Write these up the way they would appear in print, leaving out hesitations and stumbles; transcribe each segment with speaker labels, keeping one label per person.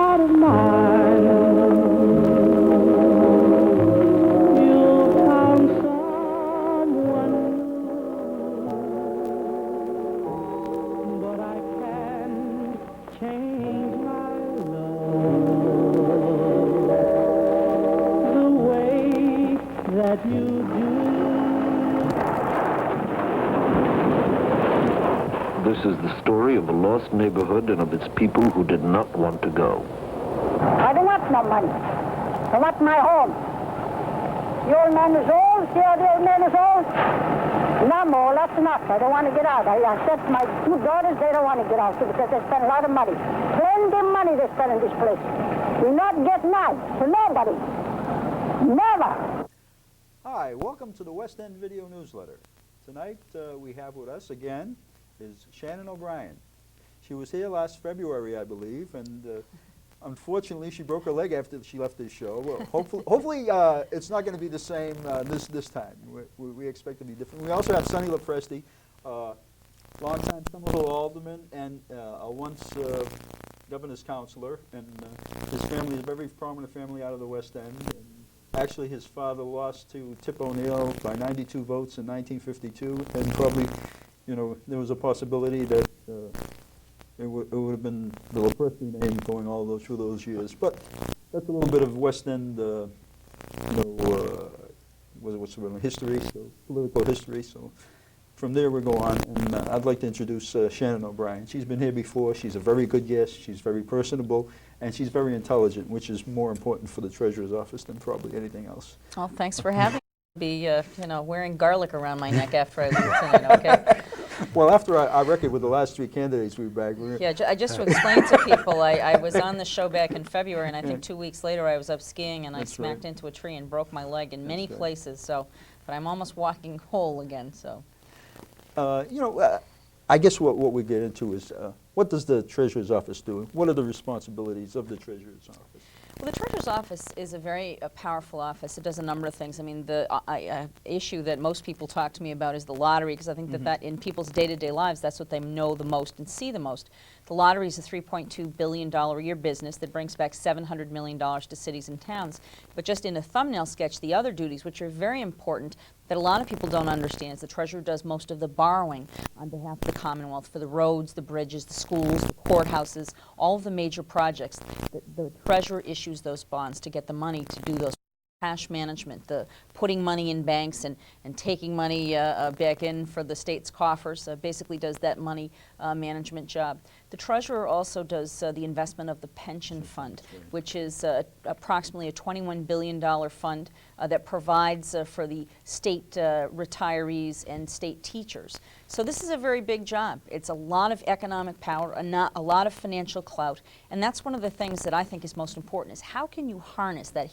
Speaker 1: heart of mine. You'll found someone new, but I can't change my love the way that you do.
Speaker 2: This is the story of a lost neighborhood and of its people who did not want to go.
Speaker 3: I don't want no money. I want my home. The old man is old. See how the old man is old? No more. That's enough. I don't want to get out. I said to my two daughters, they don't want to get out too because they spend a lot of money. Plenty of money they spend in this place. We not get none to nobody. Never.
Speaker 4: Hi, welcome to the West End Video Newsletter. Tonight we have with us again is Shannon O'Brien. She was here last February, I believe, and unfortunately she broke her leg after she left this show. Well, hopefully it's not going to be the same this time. We expect to be different. We also have Sonny Lopresti, longtime Somerville Alderman and a once governor's counselor, and his family is a very prominent family out of the West End. And actually, his father lost to Tip O'Neill by 92 votes in 1952, and probably, you know, there was a possibility that it would have been the Lopresti name going all through those years. But that's a little bit of West End, what's the word, history, so political history. So from there we go on, and I'd like to introduce Shannon O'Brien. She's been here before. She's a very good guest. She's very personable, and she's very intelligent, which is more important for the Treasurer's office than probably anything else.
Speaker 5: Well, thanks for having me. Be wearing garlic around my neck after I leave tonight. Okay.
Speaker 4: Well, after I reckon with the last three candidates we bagged.
Speaker 5: Yeah, just to explain to people, I was on the show back in February, and I think 2 weeks later I was up skiing and I smacked into a tree and broke my leg in many places. So, but I'm almost walking whole again. So.
Speaker 4: I guess what we get into is what does the Treasurer's office do? What are the responsibilities of the Treasurer's office?
Speaker 5: Well, the Treasurer's office is a very powerful office. It does a number of things. I mean, the issue that most people talk to me about is the lottery, because I think that in people's day-to-day lives, that's what they know the most and see the most. The lottery is a $3.2 billion a year business that brings back $700 million to cities and towns. But just in a thumbnail sketch, the other duties, which are very important, that a lot of people don't understand, is the Treasurer does most of the borrowing on behalf of the Commonwealth for the roads, the bridges, the schools, the courthouses, all of the major projects. The Treasurer issues those bonds to get the money to do those. Cash management, the putting money in banks and taking money back in for the state's coffers, basically does that money management job. The Treasurer also does the investment of the pension fund, which is approximately a $21 billion fund that provides for the state retirees and state teachers. So this is a very big job. It's a lot of economic power, a lot of financial clout, and that's one of the things that I think is most important, is how can you harness that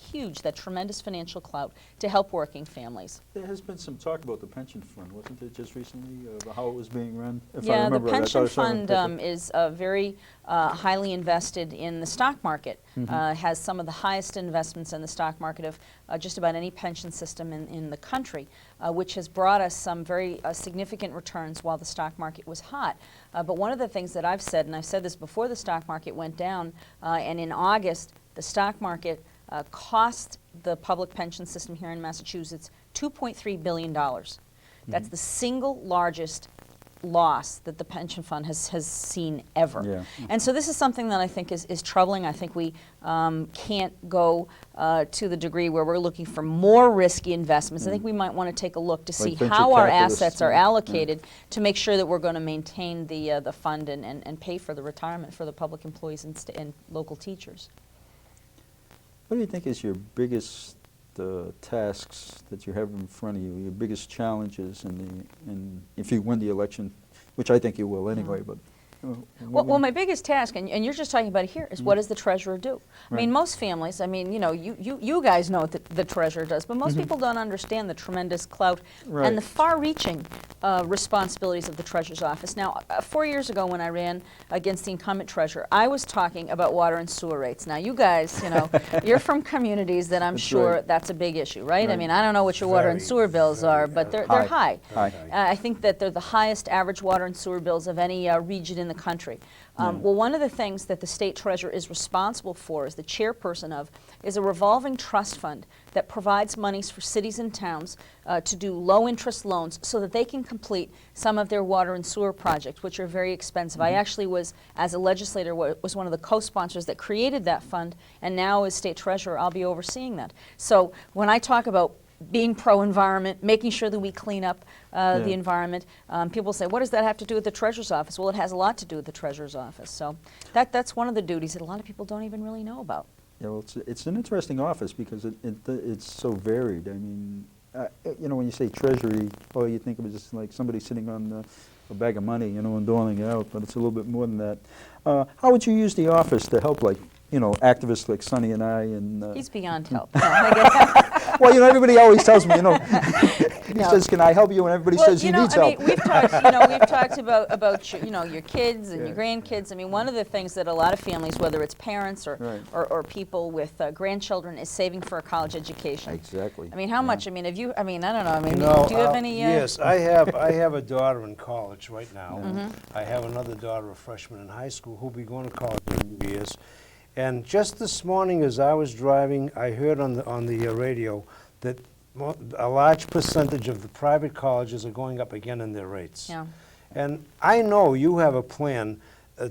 Speaker 5: tremendous financial clout to help working families?
Speaker 4: There has been some talk about the pension fund, wasn't there, just recently, about how it was being run?
Speaker 5: Yeah, the pension fund is very highly invested in the stock market, has some of the highest investments in the stock market of just about any pension system in the country, which has brought us some very significant returns while the stock market was hot. But one of the things that I've said, and I've said this before the stock market went down, and in August, the stock market cost the public pension system here in Massachusetts $2.3 billion. That's the single largest loss that the pension fund has seen ever. Yeah. And so this is something that I think is troubling. I think we can't go to the degree where we're looking for more risky investments. I think we might want to take a look to see how our assets are allocated to make sure that we're going to maintain the fund and pay for the retirement for the public employees and local teachers.
Speaker 4: What do you think is your biggest tasks that you have in front of you, your biggest challenges, and if you win the election, which I think you will anyway, but
Speaker 5: Well, my biggest task, and you're just talking about it here, is what does the treasurer do? I mean, most families, I mean, you know, you guys know what the treasurer does, but most people don't understand the tremendous clout and the far-reaching responsibilities of the treasurer's office. Now, 4 years ago when I ran against the incumbent treasurer, I was talking about water and sewer rates. Now, you guys, you know, you're from communities that I'm sure that's a big issue, right? I mean, I don't know what your water and sewer bills are, but they're high. I think that they're the highest average water and sewer bills of any region in in the country. Well, one of the things that the state treasurer is responsible for, is the chairperson of, is a revolving trust fund that provides monies for cities and towns to do low-interest loans so that they can complete some of their water and sewer projects, which are very expensive. I actually was, as a legislator, was one of the co-sponsors that created that fund, and now as state treasurer, I'll be overseeing that. So when I talk about being pro-environment, making sure that we clean up the environment. People say, what does that have to do with the Treasurer's office? Well, it has a lot to do with the Treasurer's office. So that's one of the duties that a lot of people don't even really know about.
Speaker 4: Yeah, well, it's an interesting office because it's so varied. I mean, you know, when you say Treasury, all you think of is just like somebody sitting on a bag of money, you know, and doling it out, but it's a little bit more than that. How would you use the office to help, like, you know, activists like Sonny and I? And
Speaker 5: He's beyond help.
Speaker 4: well, you know, everybody always tells me, you know, he says, "Can I help you?" And everybody says he needs help.
Speaker 5: I mean, we've talked about your, your kids and your grandkids. I mean, one of the things that a lot of families, whether it's parents or people with grandchildren, is saving for a college education.
Speaker 4: Exactly.
Speaker 5: I mean, how much? I mean, have you? I mean, I don't know. I mean,
Speaker 6: No,
Speaker 5: do you have any?
Speaker 6: Yes, I have a daughter in college right now. I have another daughter, a freshman in high school, who'll be going to college in a few years. And just this morning, as I was driving, I heard on the radio that a large percentage of the private colleges are going up again in their rates.
Speaker 5: Yeah.
Speaker 6: And I know you have a plan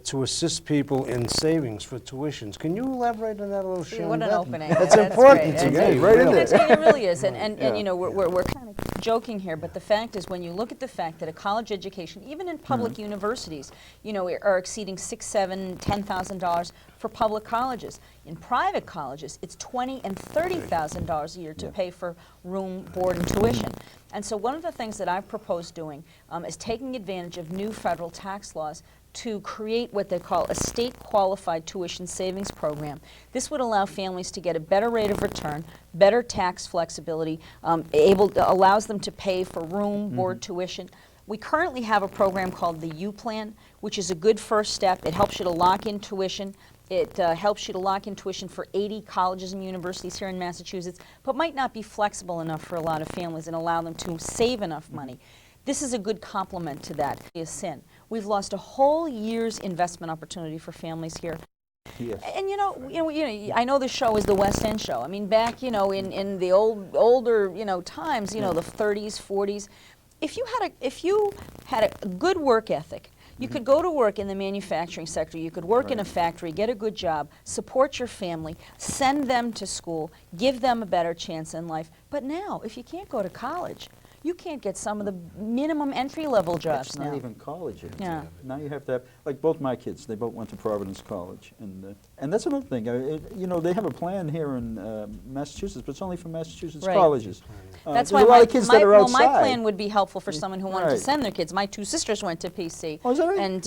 Speaker 6: to assist people in savings for tuitions. Can you elaborate on that a little, Shannon?
Speaker 5: What an opening.
Speaker 6: That's
Speaker 5: That's
Speaker 6: important
Speaker 5: great.
Speaker 6: to me,
Speaker 4: right in
Speaker 6: really.
Speaker 4: there.
Speaker 5: It really is, and you know, we're kind of joking here, but the fact is, when you look at the fact that a college education, even in public universities, you know, are exceeding $6,000, $7,000, $10,000 for public colleges. In private colleges, it's $20,000 and $30,000 a year to pay for room, board, and tuition. And so one of the things that I've proposed doing is taking advantage of new federal tax laws to create what they call a state-qualified tuition savings program. This would allow families to get a better rate of return, better tax flexibility, allows them to pay for room, board, tuition. We currently have a program called the U Plan, which is a good first step. It helps you to lock in tuition. It helps you to lock in tuition for 80 colleges and universities here in Massachusetts, but might not be flexible enough for a lot of families and allow them to save enough money. This is a good complement to that. It's sin. We've lost a whole year's investment opportunity for families here.
Speaker 4: Yes.
Speaker 5: And you know, I know the show is the West End show. I mean, back, you know, in the older, you know, times, you know, the 30s, 40s, if you had a good work ethic, you could go to work in the manufacturing sector, you could work in a factory, get a good job, support your family, send them to school, give them a better chance in life. But now, if you can't go to college, you can't get some of the minimum entry-level jobs
Speaker 4: It's
Speaker 5: now.
Speaker 4: not even college yet.
Speaker 5: Yeah.
Speaker 4: Now you have to have, like both my kids, they both went to Providence College. And that's another thing. You know, they have a plan here in Massachusetts, but it's only for Massachusetts colleges.
Speaker 5: That's
Speaker 4: there's
Speaker 5: why
Speaker 4: a lot of kids that are outside.
Speaker 5: my plan would be helpful for someone who wanted to send their kids. My two sisters went to PC.
Speaker 4: Oh, is that right?
Speaker 5: And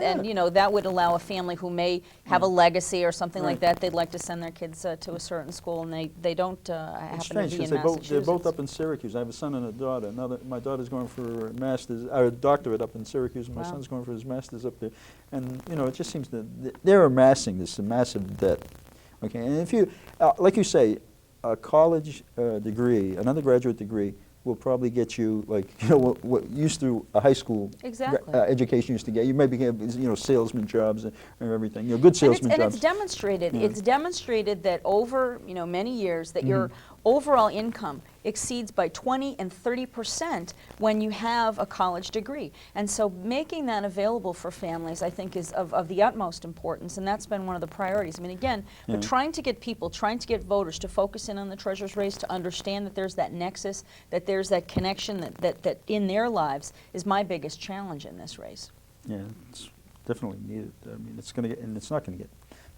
Speaker 5: and you know, that would allow a family who may have a legacy or something like that, they'd like to send their kids to a certain school, and they don't
Speaker 4: It's
Speaker 5: happen
Speaker 4: strange
Speaker 5: to be in
Speaker 4: because
Speaker 5: Massachusetts.
Speaker 4: they're both up in Syracuse. I have a son and a daughter. My daughter's going for a doctorate up in Syracuse, and my son's going for his master's up there. And you know, it just seems that they're amassing this massive debt. Okay, and if you, like you say, a college degree, an undergraduate degree, will probably get you, like, you know, what used to a high school education used to get. You maybe get, you know, salesman jobs and everything, you know, good salesman jobs.
Speaker 5: And it's demonstrated. It's demonstrated that over, you know, many years that your overall income exceeds by 20 and 30% when you have a college degree. And so making that available for families, I think, is of the utmost importance, and that's been one of the priorities. I mean, again, we're trying to get people, trying to get voters to focus in on the treasurer's race, to understand that there's that nexus, that there's that connection that in their lives is my biggest challenge in this race.
Speaker 4: Yeah, it's definitely needed. I mean, it's going to get, and it's not going to get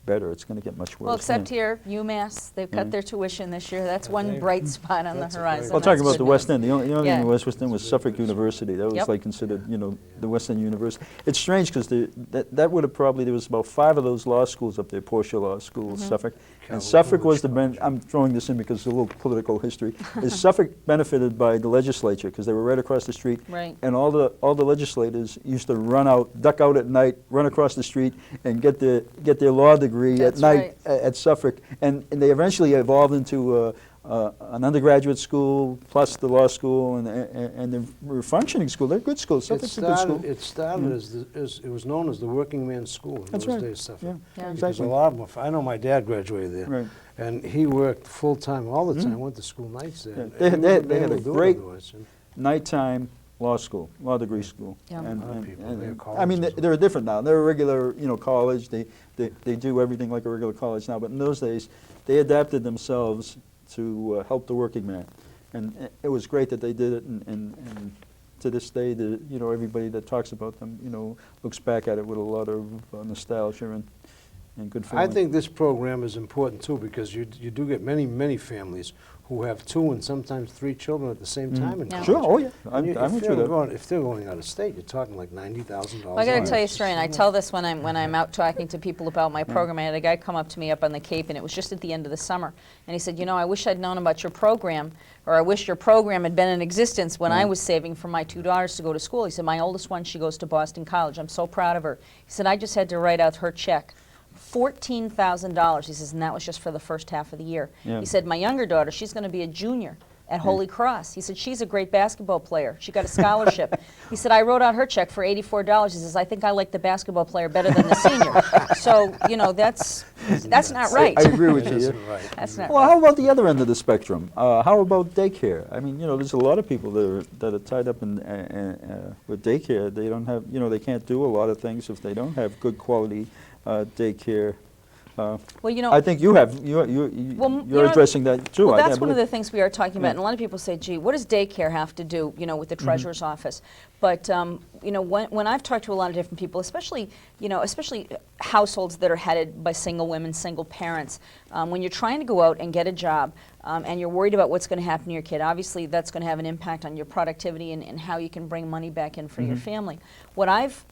Speaker 4: better. It's going to get much worse.
Speaker 5: Well, except here, UMass, they've cut their tuition this year. That's one bright spot on the horizon.
Speaker 4: Well, talking
Speaker 5: That's
Speaker 4: about the
Speaker 5: good
Speaker 4: West
Speaker 5: news.
Speaker 4: End, the only thing in the West End was Suffolk University. That was like considered, you know, the West End University. It's strange because that would have probably, there was about 5 of those law schools up there, Portia Law School, Suffolk. And Suffolk was I'm throwing this in because it's a little political history. Is Suffolk benefited by the legislature because they were right across the street.
Speaker 5: Right.
Speaker 4: And all the legislators used to run out, duck out at night, run across the street, and get their law degree at night at Suffolk. And they eventually evolved into an undergraduate school plus the law school, and they're a functioning school. They're good schools. Suffolk's a good school.
Speaker 6: It started as it was known as the working man's school in
Speaker 4: That's
Speaker 6: those
Speaker 4: right.
Speaker 6: days, Suffolk.
Speaker 5: Yeah.
Speaker 6: Because
Speaker 4: Exactly.
Speaker 6: a lot of them, I know my dad graduated there,
Speaker 4: Right.
Speaker 6: and he worked full-time all the time, went to school nights there.
Speaker 4: Yeah.
Speaker 6: and
Speaker 4: They
Speaker 6: he
Speaker 4: had-
Speaker 6: wouldn't
Speaker 4: they
Speaker 6: be
Speaker 4: had
Speaker 6: able
Speaker 4: a
Speaker 6: to do it
Speaker 4: great
Speaker 6: otherwise, and
Speaker 4: Nighttime law school, law degree school.
Speaker 5: Yeah.
Speaker 6: A lot of people, they're
Speaker 4: I mean,
Speaker 6: colleges.
Speaker 4: they're different now. They're a regular, college. They do everything like a regular college now. But in those days, they adapted themselves to help the working man, and it was great that they did it. And to this day, everybody that talks about them, looks back at it with a lot of nostalgia and good feeling.
Speaker 6: I think this program is important too, because you do get many families who have 2 and sometimes 3 children at the same time in
Speaker 5: Yeah.
Speaker 6: college.
Speaker 4: Sure. Oh yeah.
Speaker 6: And
Speaker 4: I went through that.
Speaker 6: if they're going out of state, you're talking like $90,000.
Speaker 5: Well, I got to tell you a
Speaker 6: a
Speaker 5: story, and I tell this when I'm out talking to people about my program. I had a guy come up to me up on the Cape, and it was just at the end of the summer, and he said, I wish I'd known about your program, or I wish your program had been in existence when I was saving for my 2 daughters to go to school. He said, my oldest one, she goes to Boston College. I'm so proud of her. He said, I just had to write out her check. $14,000. He says, and that was just for the first half of the year.
Speaker 4: Yeah.
Speaker 5: He said, my younger daughter, she's going to be a junior at Holy Cross. He said, she's a great basketball player. She got a scholarship. He said, I wrote out her check for $84. He says, I think I like the basketball player better than the senior. So, that's not right.
Speaker 4: I agree with
Speaker 6: It
Speaker 4: you.
Speaker 6: isn't right.
Speaker 5: That's not
Speaker 4: Well,
Speaker 5: right.
Speaker 4: how about the other end of the spectrum? How about daycare? I mean, there's a lot of people that are tied up in with daycare. They don't have, they can't do a lot of things if they don't have good quality daycare.
Speaker 5: Well,
Speaker 4: I think you're addressing that too.
Speaker 5: Well,
Speaker 4: I
Speaker 5: that's one of
Speaker 4: believe.
Speaker 5: the things we are talking about,
Speaker 4: Yeah.
Speaker 5: and a lot of people say, gee, what does daycare have to do, with the treasurer's office? But, when I've talked to a lot of different people, especially households that are headed by single women, single parents, when you're trying to go out and get a job, and you're worried about what's going to happen to your kid, obviously that's going to have an impact on your productivity and how you can bring money back in for your family. What I've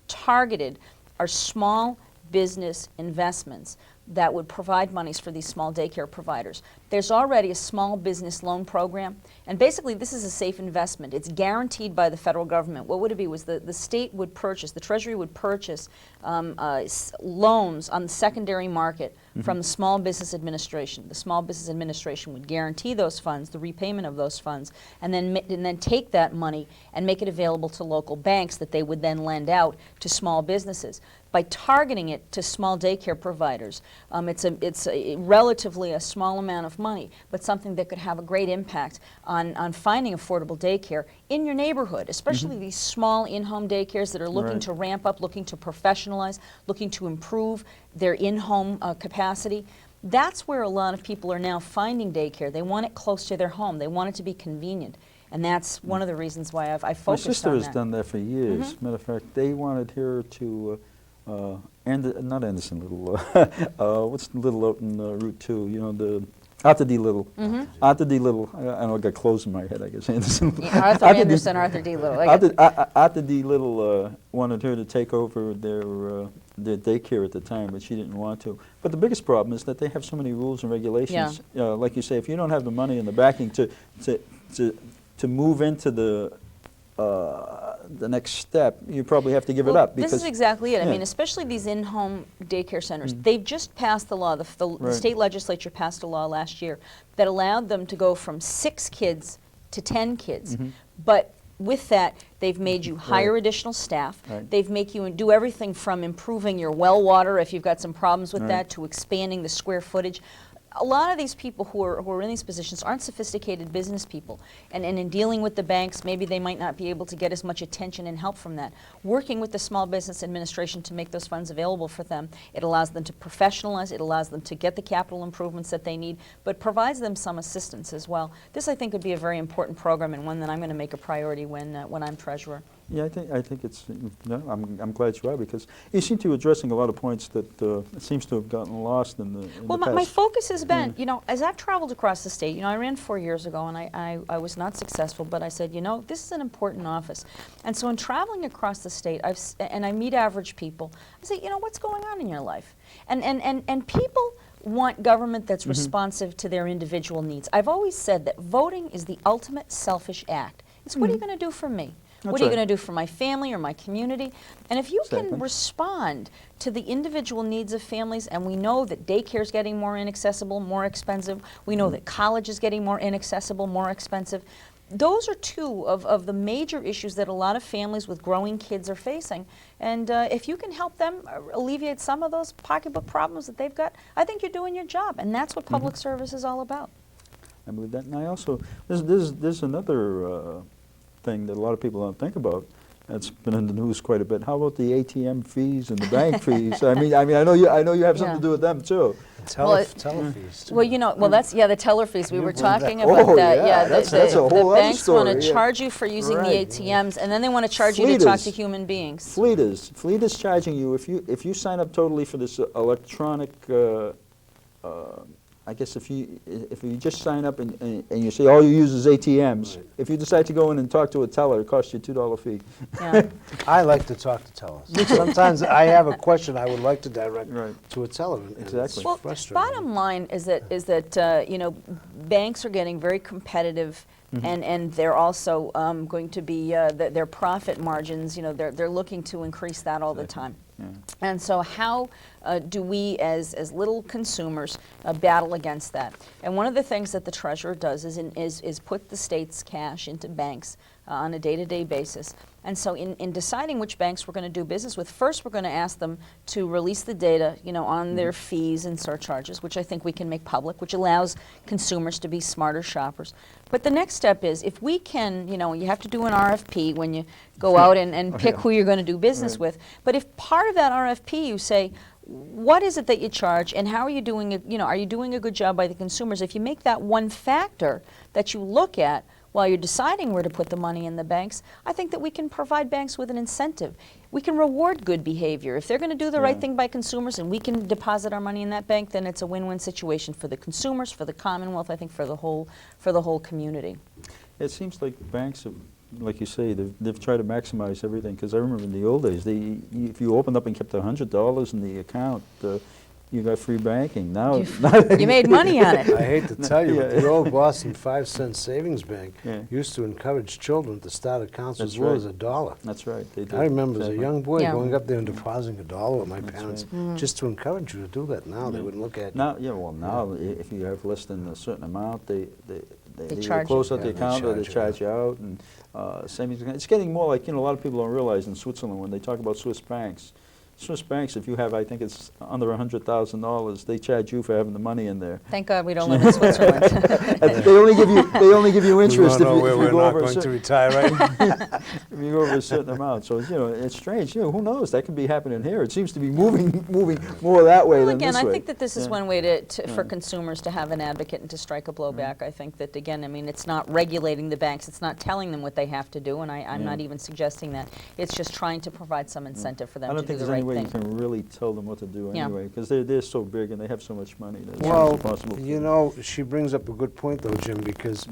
Speaker 5: targeted are small business investments that would provide monies for these small daycare providers. There's already a small business loan program, and basically this is a safe investment. It's guaranteed by the federal government. What would it be was the state would purchase, the Treasury would purchase loans on the secondary market from the Small Business Administration. The Small Business Administration would guarantee those funds, the repayment of those funds, and then take that money and make it available to local banks that they would then lend out to small businesses. By targeting it to small daycare providers, it's a relatively a small amount of money, but something that could have a great impact on finding affordable daycare in your neighborhood, especially these small in-home daycares that are looking
Speaker 4: Right.
Speaker 5: to ramp up, looking to professionalize, looking to improve their in-home capacity. That's where a lot of people are now finding daycare. They want it close to their home. They want it to be convenient. And that's one of the reasons why I
Speaker 4: My
Speaker 5: focused
Speaker 4: sister
Speaker 5: on
Speaker 4: has
Speaker 5: that.
Speaker 4: done that for years. Matter of fact, they wanted her to, not Anderson Little, what's the Little out in Route 2? The Arthur D. Little. Arthur D. Little. I don't know, I got clothes in my head, I guess. Anderson.
Speaker 5: Yeah, Arthur Anderson, Arthur D. Little. I get-
Speaker 4: Arthur D. Little wanted her to take over their daycare at the time, but she didn't want to. But the biggest problem is that they have so many rules and regulations. Like you say, if you don't have the money and the backing to move into the next step, you probably have to give it up.
Speaker 5: This is exactly it. I
Speaker 4: yeah.
Speaker 5: mean, especially these in-home daycare centers. They've just passed the law. The
Speaker 4: Right.
Speaker 5: state legislature passed a law last year that allowed them to go from 6 kids to 10 kids. But with that, they've made you hire additional staff.
Speaker 4: Right.
Speaker 5: They've make you do everything from improving your well water if you've got some problems with
Speaker 4: Right.
Speaker 5: that to expanding the square footage. A lot of these people who are in these positions aren't sophisticated business people. And in dealing with the banks, maybe they might not be able to get as much attention and help from that. Working with the Small Business Administration to make those funds available for them, it allows them to professionalize, it allows them to get the capital improvements that they need, but provides them some assistance as well. This, I think, would be a very important program and one that I'm going to make a priority when I'm treasurer.
Speaker 4: Yeah, I think it's. No, I'm glad you are, because you seem to be addressing a lot of points that seems to have gotten lost in the
Speaker 5: Well,
Speaker 4: past.
Speaker 5: my focus has been, as I've traveled across the state, I ran 4 years ago and I was not successful, but I said, this is an important office. And so in traveling across the state, and I meet average people, I say, what's going on in your life? And people want government that's responsive to their individual needs. I've always said that voting is the ultimate selfish act. It's what are you going to do for me? What are you
Speaker 4: right.
Speaker 5: going to do for my family or my community? And if you
Speaker 4: Exactly.
Speaker 5: can respond to the individual needs of families, and we know that daycare is getting more inaccessible, more expensive, we know that college is getting more inaccessible, more expensive, those are two of the major issues that a lot of families with growing kids are facing. And if you can help them alleviate some of those pocketbook problems that they've got, I think you're doing your job. And that's what public service is all about.
Speaker 4: I believe that. And I also, there's another thing that a lot of people don't think about. That's been in the news quite a bit. How about the ATM fees and the bank fees? I mean, I know you have something
Speaker 5: Yeah.
Speaker 4: to do with them too.
Speaker 6: Telefees, too.
Speaker 5: Well, you know, that's, yeah, the teller fees. We were
Speaker 6: bring that-
Speaker 5: talking about
Speaker 4: Oh,
Speaker 5: that.
Speaker 4: yeah, that's a whole
Speaker 5: the
Speaker 4: other
Speaker 5: banks want
Speaker 4: story,
Speaker 5: to
Speaker 4: yeah.
Speaker 5: charge you for using
Speaker 4: Right.
Speaker 5: the ATMs, and then they want to charge you to talk
Speaker 4: Fleeters.
Speaker 5: to human beings.
Speaker 4: Fleet is charging you if you sign up totally for this electronic. I guess if you just sign up and you say all you use is ATMs,
Speaker 6: Right.
Speaker 4: if you decide to go in and talk to a teller, it costs you a $2 fee.
Speaker 5: Yeah.
Speaker 6: I like to talk to tellers. Sometimes I have a question I would like to direct
Speaker 4: Right.
Speaker 6: to a teller. And
Speaker 4: Exactly.
Speaker 6: It's
Speaker 5: Well,
Speaker 6: frustrating.
Speaker 5: bottom line is that you know, banks are getting very competitive, and they're also going to be their profit margins. You know, they're looking to increase that all the time.
Speaker 4: Yeah.
Speaker 5: And so how do we as little consumers battle against that? And one of the things that the treasurer does is put the state's cash into banks on a day-to-day basis. And so in deciding which banks we're going to do business with, first we're going to ask them to release the data, you know, on their fees and surcharges, which I think we can make public, which allows consumers to be smarter shoppers. But the next step is, if we can, you know, you have to do an RFP when you go out and pick who you're going to do business with. But if part of that RFP you say, what is it that you charge, and how are you doing it, you know, are you doing a good job by the consumers? If you make that one factor that you look at while you're deciding where to put the money in the banks, I think that we can provide banks with an incentive. We can reward good behavior. If they're going to do the right thing by consumers and we can deposit our money in that bank, then it's a win-win situation for the consumers, for the Commonwealth, I think for the whole community.
Speaker 4: It seems like banks have, like you say, they've tried to maximize everything. Because I remember in the old days, if you opened up and kept $100 in the account, you got free banking. Now,
Speaker 5: You made money on it.
Speaker 6: I hate to tell you, but
Speaker 4: Yeah.
Speaker 6: the old Boston 5-cent savings bank
Speaker 4: Yeah.
Speaker 6: used to encourage children to start accounts
Speaker 4: That's
Speaker 6: as low
Speaker 4: right.
Speaker 6: as $1.
Speaker 4: That's right. They did.
Speaker 6: I remember as a
Speaker 4: Exactly.
Speaker 6: young boy
Speaker 5: Yeah.
Speaker 6: going up there and depositing $1 with my
Speaker 4: That's
Speaker 6: parents
Speaker 4: right.
Speaker 6: just to encourage you to do that. Now they wouldn't look at you.
Speaker 4: Now, now if you have less than a certain amount, they either
Speaker 5: charge
Speaker 4: close
Speaker 5: you.
Speaker 4: out the
Speaker 6: Yeah, they
Speaker 4: account or they
Speaker 6: charge you,
Speaker 4: charge you out. And savings account. It's getting more like, you know, a lot of people don't realize in Switzerland when they talk about Swiss banks, if you have, I think it's under $100,000, they charge you for having the money in there.
Speaker 5: Thank God we don't live in Switzerland.
Speaker 4: They only give you interest
Speaker 6: we
Speaker 4: if
Speaker 6: all know where
Speaker 4: you
Speaker 6: we're
Speaker 4: go
Speaker 6: not
Speaker 4: over a
Speaker 6: going to
Speaker 4: certain,
Speaker 6: retire, right?
Speaker 4: if you go over a certain amount. So, you know, it's strange. You know, who knows? That could be happening here. It seems to be moving more that way
Speaker 5: Well,
Speaker 4: than
Speaker 5: again,
Speaker 4: this way.
Speaker 5: I think that this is
Speaker 4: Yeah.
Speaker 5: one way for consumers to have an advocate and to strike a blow back. I think that, again, I mean, it's not regulating the banks. It's not telling them what they have to do, and I'm not even suggesting that. It's just trying to provide some incentive for them
Speaker 4: I
Speaker 5: to
Speaker 4: don't
Speaker 5: do
Speaker 4: think
Speaker 5: the
Speaker 4: there's any
Speaker 5: right
Speaker 4: way
Speaker 5: thing.
Speaker 4: you can really tell them what to do
Speaker 5: Yeah.
Speaker 4: anyway, because they're so big and they have so much money that it's
Speaker 6: Well,
Speaker 4: impossible.
Speaker 6: you know, she brings up a good point, though, Jim, because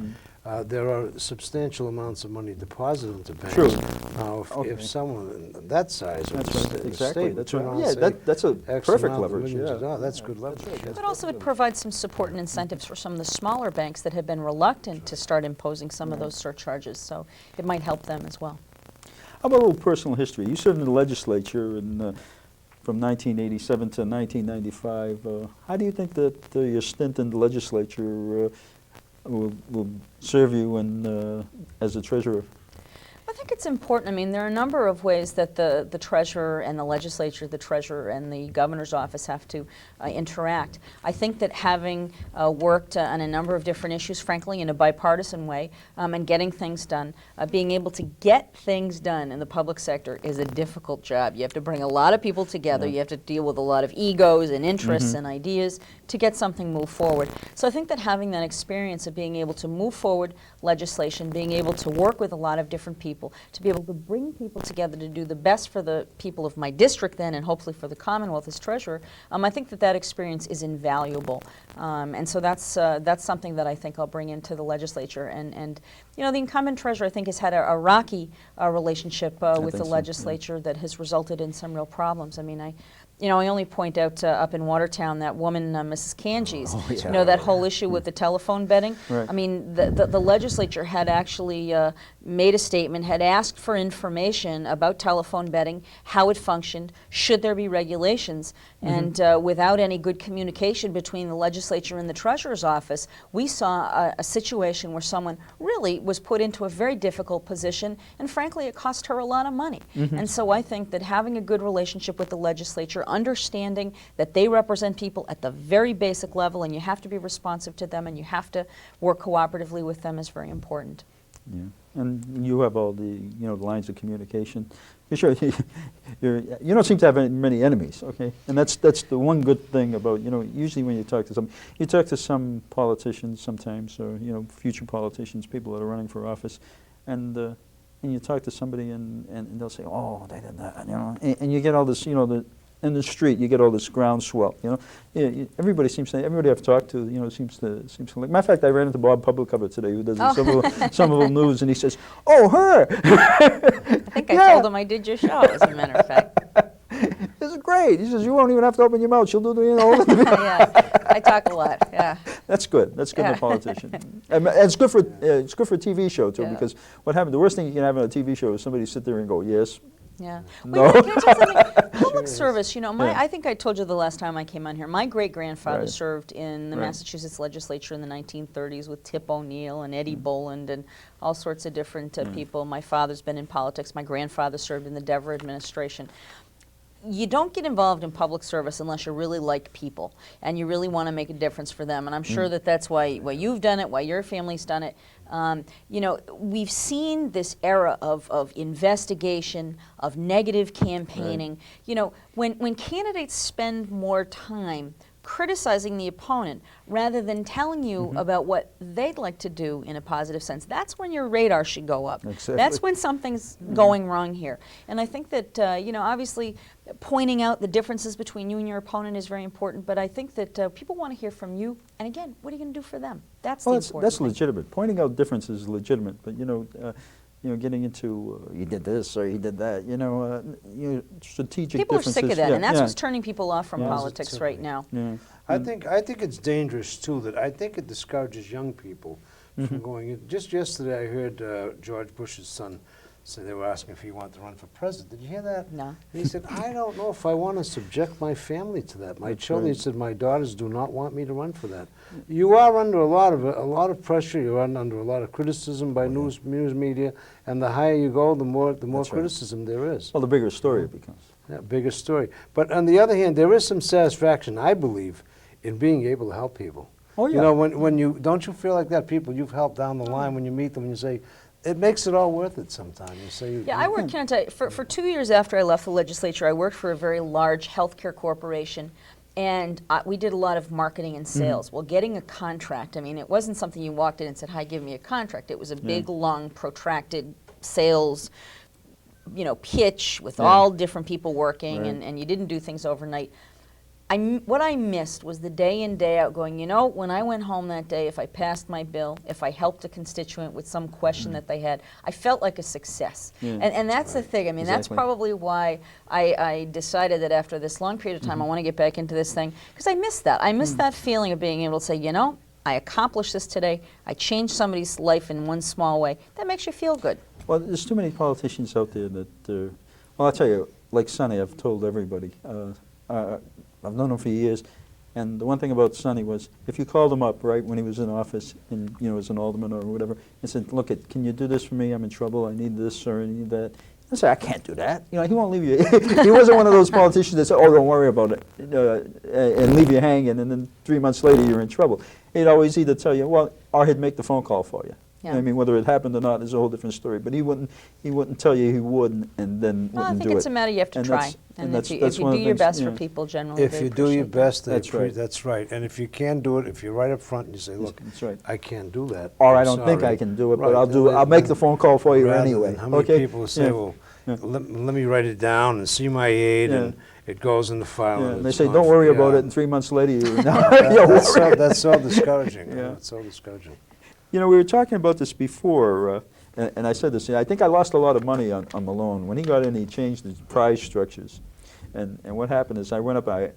Speaker 6: there are substantial amounts of money deposited into banks.
Speaker 4: True.
Speaker 6: Now,
Speaker 4: Okay.
Speaker 6: if someone that size of
Speaker 4: That's
Speaker 6: the
Speaker 4: right.
Speaker 6: sta-
Speaker 4: Exactly.
Speaker 6: state would
Speaker 4: That's
Speaker 6: turn
Speaker 4: right.
Speaker 6: around
Speaker 4: Yeah,
Speaker 6: and say,
Speaker 4: that's a
Speaker 6: X
Speaker 4: perfect
Speaker 6: amount of
Speaker 4: leverage.
Speaker 6: millions
Speaker 4: Yeah.
Speaker 6: of dollars, that's good leverage. yeah.
Speaker 5: But also it provides some support and incentives for some of the smaller banks that have been reluctant to start imposing some of those surcharges, so it might help them as well.
Speaker 4: How about a little personal history? You served in the legislature from 1987 to 1995. How do you think that your stint in the legislature will serve you as a treasurer?
Speaker 5: I think it's important. I mean, there are a number of ways that the treasurer and the legislature, the treasurer and the governor's office have to interact. I think that having worked on a number of different issues, frankly, in a bipartisan way, and getting things done, being able to get things done in the public sector is a difficult job. You have to bring a lot of people together. You have to deal with a lot of egos and interests and ideas to get something moved forward. So I think that having that experience of being able to move forward legislation, being able to work with a lot of different people, to be able to bring people together to do the best for the people of my district then, and hopefully for the Commonwealth as treasurer, I think that experience is invaluable. And so that's something that I think I'll bring into the legislature. And you know, the incumbent treasurer, I think, has had a rocky relationship with the
Speaker 4: think so,
Speaker 5: legislature that has resulted in some real problems. I mean, I only point out up in Watertown that woman, Mrs. Kanji's,
Speaker 4: Oh, yeah.
Speaker 5: that whole issue with the telephone betting.
Speaker 4: Right.
Speaker 5: I mean, the legislature had actually made a statement, had asked for information about telephone betting, how it functioned, should there be regulations, and without any good communication between the legislature and the treasurer's office, we saw a situation where someone really was put into a very difficult position, and frankly, it cost her a lot of money. And so I think that having a good relationship with the legislature, understanding that they represent people at the very basic level, and you have to be responsive to them, and you have to work cooperatively with them, is very important.
Speaker 4: Yeah, and you have all the the lines of communication. You sure you don't seem to have many enemies, okay? And that's the one good thing about usually when you talk to some politicians sometimes, or future politicians, people that are running for office, and you talk to somebody and they'll say, oh, they did that, and you get all this in the street, you get all this groundswell. Everybody I've talked to, seems to like. Matter of fact, I ran into Bob Publicover today, who does the Somerville News, and he says, "Oh, her."
Speaker 5: I think I told him I did your show, as a matter of fact.
Speaker 4: This is great. He says, "You won't even have to open your mouth. She'll do the whole thing."
Speaker 5: Yeah, I talk a lot. Yeah.
Speaker 4: That's good. That's good in a politician. And it's good for a TV show too, because what happened? The worst thing you can have on a TV show is somebody sit there and go, "Yes."
Speaker 5: Yeah.
Speaker 4: No.
Speaker 5: Well, can I tell you something? Public service, I think I told you the last time I came on here, my great-grandfather
Speaker 4: Right.
Speaker 5: served in the
Speaker 4: Right.
Speaker 5: Massachusetts legislature in the 1930s with Tip O'Neill and Eddie Boland and all sorts of different people. My father's been in politics. My grandfather served in the Dever administration. You don't get involved in public service unless you really like people and you really want to make a difference for them. And I'm sure that that's why you've done it, why your family's done it. We've seen this era of investigation, of negative campaigning.
Speaker 4: Right.
Speaker 5: When candidates spend more time criticizing the opponent rather than telling you about what they'd like to do in a positive sense, that's when your radar should go up.
Speaker 4: Exactly.
Speaker 5: That's when something's going wrong here. And I think that, obviously pointing out the differences between you and your opponent is very important, but I think that people want to hear from you. And again, what are you going to do for them? That's the important
Speaker 4: that's
Speaker 5: thing.
Speaker 4: legitimate. Pointing out differences is legitimate, but getting into you did this or you did that, strategic
Speaker 5: People are
Speaker 4: differences.
Speaker 5: sick of that,
Speaker 4: yeah,
Speaker 5: and that's
Speaker 4: yeah.
Speaker 5: what's turning people off from
Speaker 4: Yeah.
Speaker 5: politics right now.
Speaker 4: Yeah.
Speaker 6: I think it's dangerous too. That I think it discourages young people from going in. Just yesterday, I heard George Bush's son say they were asking if he wanted to run for president. Did you hear that?
Speaker 5: No.
Speaker 6: And he said, "I don't know if I want to subject my family to that. My
Speaker 4: That's
Speaker 6: children,"
Speaker 4: right.
Speaker 6: he said, "my daughters do not want me to run for that." You are under a lot of pressure. You're under a lot of criticism by news media, and the higher you go, the more
Speaker 4: That's right.
Speaker 6: criticism there is.
Speaker 4: Well, the bigger story it becomes.
Speaker 6: Yeah, bigger story. But on the other hand, there is some satisfaction, I believe, in being able to help people.
Speaker 4: Oh, yeah.
Speaker 6: You know, when you, don't you feel like that, people you've helped down the line, when you meet them and you say, it makes it all worth it sometimes. You say,
Speaker 5: Yeah, I worked, can I tell you, for 2 years after I left the legislature, I worked for a very large healthcare corporation, and we did a lot of marketing and sales. Well, getting a contract, I mean, it wasn't something you walked in and said, "Hi, give me a contract." It was a big, long, protracted sales, pitch with all different people working,
Speaker 4: Right.
Speaker 5: and you didn't do things overnight. What I missed was the day in, day out going, when I went home that day, if I passed my bill, if I helped a constituent with some question that they had, I felt like a success.
Speaker 4: Yeah.
Speaker 5: And that's the thing. I mean, that's
Speaker 4: Exactly.
Speaker 5: probably why I decided that after this long period of time, I want to get back into this thing, because I missed that. I missed that feeling of being able to say, I accomplished this today. I changed somebody's life in one small way. That makes you feel good.
Speaker 4: Well, there's too many politicians out there that, well, I'll tell you, like Sonny, I've told everybody. I've known him for years, and the one thing about Sonny was, if you called him up, right, when he was in office, and, as an alderman or whatever, and said, "Look, can you do this for me? I'm in trouble. I need this or I need that." I said, "I can't do that." He won't leave you. He wasn't one of those politicians that said, "Oh, don't worry about it," and leave you hanging, and then 3 months later you're in trouble. He'd always either tell you, well, or he'd make the phone call for you.
Speaker 5: Yeah.
Speaker 4: I mean, whether it happened or not is a whole different story. But he wouldn't tell you he would, and then
Speaker 5: Well, I
Speaker 4: wouldn't
Speaker 5: think
Speaker 4: do
Speaker 5: it's
Speaker 4: it.
Speaker 5: a matter you have to
Speaker 4: And
Speaker 5: try.
Speaker 4: that's-
Speaker 5: And
Speaker 4: that's-
Speaker 5: if
Speaker 4: that's
Speaker 5: you
Speaker 4: one
Speaker 5: do
Speaker 4: of the
Speaker 5: your
Speaker 4: things,
Speaker 5: best
Speaker 4: yeah.
Speaker 5: for people, generally
Speaker 6: if
Speaker 5: they
Speaker 6: you do your
Speaker 5: appreciate that.
Speaker 6: best,
Speaker 4: That's right.
Speaker 6: that's right. And if you can do it, if you're right up front and you say, "Look,
Speaker 4: That's right.
Speaker 6: I can't do that,"
Speaker 4: Or I
Speaker 6: I'm
Speaker 4: don't think
Speaker 6: sorry.
Speaker 4: I can do it, but
Speaker 6: Right,
Speaker 4: I'll make the phone call for you
Speaker 6: rather
Speaker 4: anyway.
Speaker 6: than how many
Speaker 4: Okay?
Speaker 6: people say,
Speaker 4: Yeah.
Speaker 6: "Well,
Speaker 4: Yeah.
Speaker 6: let me write it down and see my aid,"
Speaker 4: Yeah.
Speaker 6: and it goes in the file.
Speaker 4: Yeah,
Speaker 6: and
Speaker 4: and they
Speaker 6: it's
Speaker 4: say,
Speaker 6: gone
Speaker 4: "Don't worry
Speaker 6: for-
Speaker 4: about
Speaker 6: yeah.
Speaker 4: it," and 3 months later you're
Speaker 6: That's so discouraging.
Speaker 4: Yeah.
Speaker 6: It's so discouraging.
Speaker 4: We were talking about this before, and I said this. I think I lost a lot of money on Malone. When he got in, he changed the prize structures. And what happened is I went up, I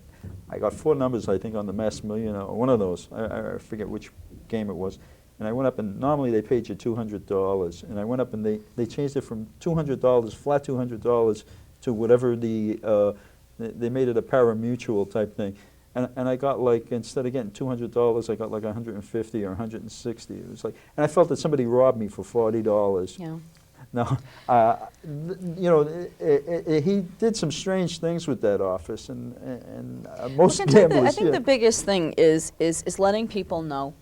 Speaker 4: got 4 numbers, I think, on the Mass Million, or one of those. I forget which game it was. And I went up, and normally they paid you $200. And I went up, and they changed it from $200, flat $200, to whatever they made it a pari-mutuel type thing. And I got, like, instead of getting $200, I got like 150 or 160. It was like, and I felt that somebody robbed me for $40.
Speaker 5: Yeah.
Speaker 4: Now, you know, he did some strange things with that office, and most
Speaker 5: Look, I
Speaker 4: gamblers.
Speaker 5: think the biggest thing is letting people know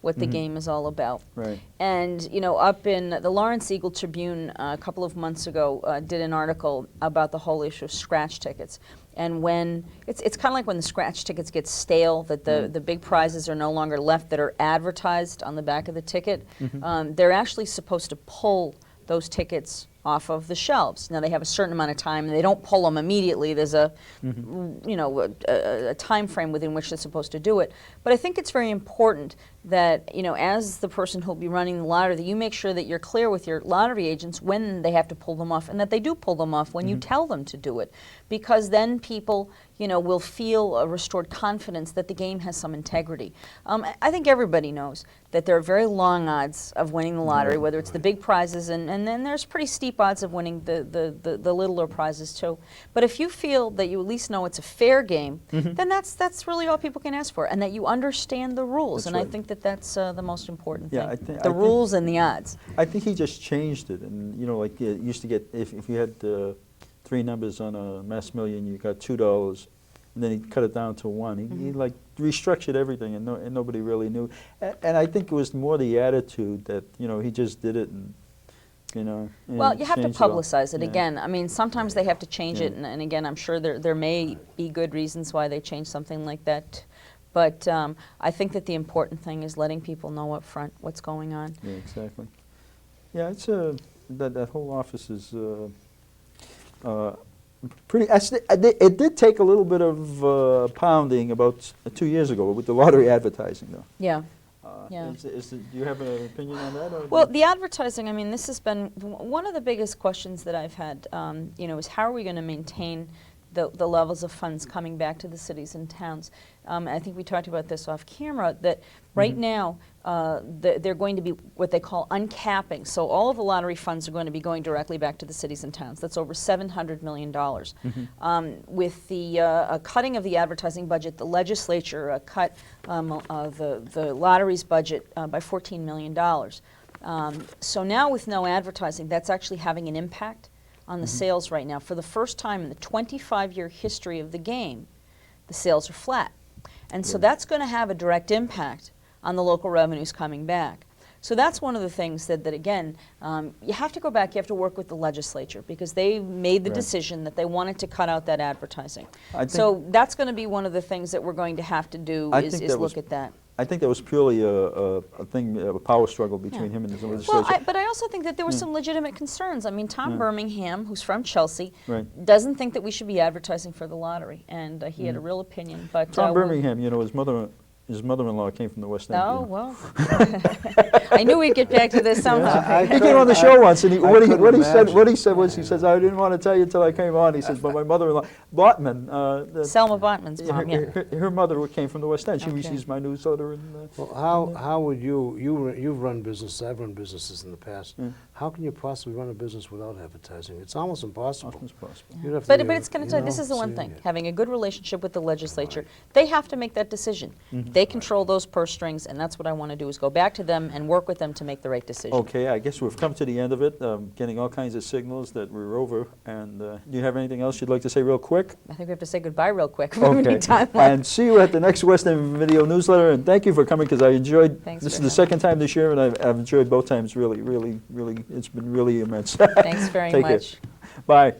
Speaker 5: what the game is all about.
Speaker 4: Right.
Speaker 5: And, you know, up in the Lawrence Eagle Tribune a couple of months ago did an article about the whole issue of scratch tickets. And when, it's kind of like when the scratch tickets get stale, that the big prizes are no longer left that are advertised on the back of the ticket. They're actually supposed to pull those tickets off of the shelves. Now they have a certain amount of time, and they don't pull them immediately. There's a, you know, a time frame within which they're supposed to do it. But I think it's very important that, you know, as the person who'll be running the lottery, that you make sure that you're clear with your lottery agents when they have to pull them off, and that they do pull them off when you tell them to do it, because then people, you know, will feel a restored confidence that the game has some integrity. I think everybody knows that there are very long odds of winning the lottery, whether it's the big prizes, and then there's pretty steep odds of winning the littler prizes too. But if you feel that you at least know it's a fair game, then that's really all people can ask for, and that you understand the rules.
Speaker 4: That's
Speaker 5: and
Speaker 4: right.
Speaker 5: I think that's the most important
Speaker 4: Yeah,
Speaker 5: thing.
Speaker 4: I
Speaker 5: The rules and the odds.
Speaker 4: I think he just changed it, and you know, like you used to get, if you had 3 numbers on a Mass Million, you got $2, and then he cut it down to 1. He like restructured everything, and nobody really knew. And I think it was more the attitude that, you know, he just did it, and you know.
Speaker 5: Well, you have to
Speaker 4: changed it all.
Speaker 5: publicize it
Speaker 4: Yeah.
Speaker 5: again. I mean, sometimes they have to change
Speaker 4: Yeah.
Speaker 5: it, and again, I'm sure there may be good reasons why they change something like that. But I think that the important thing is letting people know up front what's going on.
Speaker 4: Yeah, exactly. Yeah, it's that whole office is pretty. It did take a little bit of pounding about 2 years ago with the lottery advertising, though.
Speaker 5: Yeah. Yeah.
Speaker 4: Do you have an opinion on that? Or
Speaker 5: Well, the advertising, I mean, this has been one of the biggest questions that I've had, you know, is how are we going to maintain the levels of funds coming back to the cities and towns. I think we talked about this off camera, that right now they're going to be what they call uncapping. So all of the lottery funds are going to be going directly back to the cities and towns. That's over $700 million. With the cutting of the advertising budget, the legislature cut the lottery's budget by $14 million. So now with no advertising, that's actually having an impact on the sales right now. For the first time in the 25-year history of the game, the sales are flat. And so that's going to have a direct impact on the local revenues coming back. So that's one of the things that again, you have to go back, you have to work with the legislature, because they made the decision that they wanted to cut out that advertising. So that's going to be one of the things that we're going to have to do, is look at that.
Speaker 4: I think that was purely a power struggle between him and the legislature.
Speaker 5: Well, but I also think that there were some legitimate concerns. I mean, Tom Birmingham, who's from Chelsea,
Speaker 4: Right.
Speaker 5: doesn't think that we should be advertising for the lottery, and he had a real opinion. But
Speaker 4: Tom Birmingham, you know, his mother-in-law came from the West End.
Speaker 5: Oh, well. I knew we'd get back to this somehow.
Speaker 4: He came on the show once, and what he said was, he
Speaker 5: Yeah.
Speaker 4: says, I didn't want to tell you until I came on. He says, but my mother-in-law, Botman,
Speaker 5: Selma Botman's mom, yeah.
Speaker 4: her mother came from the West End. She
Speaker 5: Okay.
Speaker 4: receives my newsletter. And,
Speaker 6: Well, how would you've run businesses, I've run businesses in the past. How can you possibly run a business without advertising? It's almost impossible.
Speaker 4: often as possible.
Speaker 6: You'd have to
Speaker 5: But
Speaker 6: be,
Speaker 5: it's going to tell you, this is the one
Speaker 6: so,
Speaker 5: thing,
Speaker 6: yeah.
Speaker 5: having a good relationship with the legislature. They have to make that decision. They control those purse strings, and that's what I want to do, is go back to them and work with them to make the right decision.
Speaker 4: Okay, I guess we've come to the end of it, getting all kinds of signals that we're over. And do you have anything else you'd like to say real quick?
Speaker 5: I think we have to say goodbye real quick. We don't need time left.
Speaker 4: And see you at the next West End Video newsletter. And thank you for coming, because I enjoyed.
Speaker 5: Thanks
Speaker 4: This
Speaker 5: for
Speaker 4: is the second time this year, and I've enjoyed both times. Really, really, really. It's been really immense.
Speaker 5: Thanks very
Speaker 4: Take care.
Speaker 5: much.
Speaker 4: Bye.